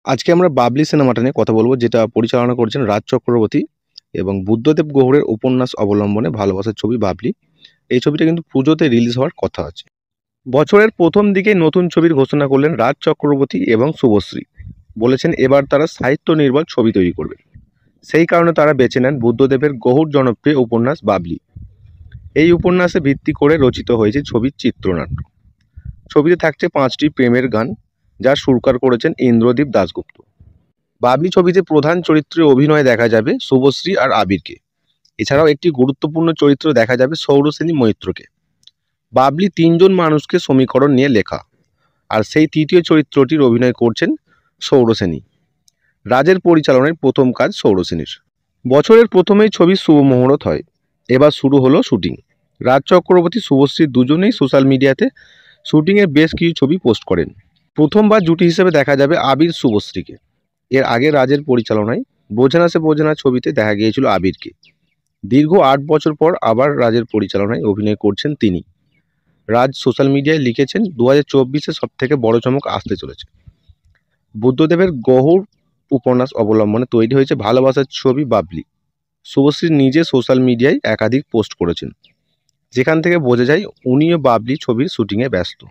আজকে আমরা বাবলি সিনেমাটা নিয়ে কথা বলবো, যেটা পরিচালনা করেছেন রাজ চক্রবর্তী এবং বুদ্ধদেব গুহরের উপন্যাস অবলম্বনে ভালোবাসার ছবি বাবলি। এই ছবিটা কিন্তু পুজোতে রিলিজ হওয়ার কথা আছে। বছরের প্রথম দিকে নতুন ছবির ঘোষণা করলেন রাজ চক্রবর্তী এবং শুভশ্রী। বলেছেন এবার তারা সাহিত্য নির্ভর ছবি তৈরি করবে। সেই কারণে তারা বেছে নেন বুদ্ধদেবের গহীর জনপ্রিয় উপন্যাস বাবলি। এই উপন্যাসে ভিত্তি করে রচিত হয়েছে ছবির চিত্রনাট্য। ছবিতে থাকছে 5টি প্রেমের গান, যার সুরকার করেছেন ইন্দ্রদীপ দাশগুপ্ত। বাবলি ছবিতে প্রধান চরিত্রে অভিনয় দেখা যাবে শুভশ্রী আর আবিরকে। এছাড়াও একটি গুরুত্বপূর্ণ চরিত্র দেখা যাবে সৌরসেনী মৈত্রকে। বাবলি 3জন মানুষকে সমীকরণ নিয়ে লেখা, আর সেই তৃতীয় চরিত্রটির অভিনয় করছেন সৌরসেনী। রাজের পরিচালনায় প্রথম কাজ সৌরসেনীর। বছরের প্রথমেই ছবির শুভ মুহূর্ত হয়। এবার শুরু হলো শুটিং। রাজ চক্রবর্তী শুভশ্রী দুজনেই সোশ্যাল মিডিয়াতে শুটিংয়ের বেশ কিছু ছবি পোস্ট করেন। প্রথমবার জুটি হিসেবে দেখা যাবে আবির শুভশ্রীকে। এর আগে রাজের পরিচালনায় বোঝে না সে বোঝে না ছবিতে দেখা গিয়েছিল আবিরকে। দীর্ঘ 8 বছর পর আবার রাজের পরিচালনায় অভিনয় করছেন তিনি। রাজ সোশ্যাল মিডিয়ায় লিখেছেন, 2024-এ সব থেকে বড় চমক আসতে চলেছে। বুদ্ধদেবের গহীর উপন্যাস অবলম্বনে তৈরি হয়েছে ভালোবাসার ছবি বাবলি। শুভশ্রী নিজে সোশ্যাল মিডিয়ায় একাধিক পোস্ট করেছেন, যেখান থেকে বোঝা যায় উনিও বাবলি ছবির শুটিংয়ে ব্যস্ত।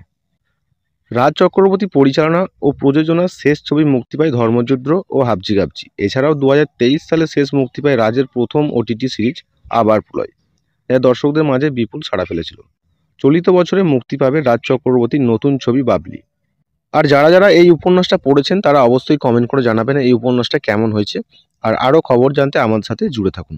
রাজ চক্রবর্তী পরিচালনা ও প্রযোজনার শেষ ছবি মুক্তি পায় ধর্মযুদ্ধ ও হাবজি গাবজি। এছাড়াও 2023 সালে শেষ মুক্তি পায় রাজের প্রথম ওটিটি সিরিজ আবার প্রলয়, যা দর্শকদের মাঝে বিপুল সাড়া ফেলেছিল। চলিত বছরে মুক্তি পাবে রাজ চক্রবর্তীর নতুন ছবি বাবলি। আর যারা যারা এই উপন্যাসটা পড়েছেন তারা অবশ্যই কমেন্ট করে জানাবেন এই উপন্যাসটা কেমন হয়েছে। আর আরও খবর জানতে আমাদের সাথে জুড়ে থাকুন।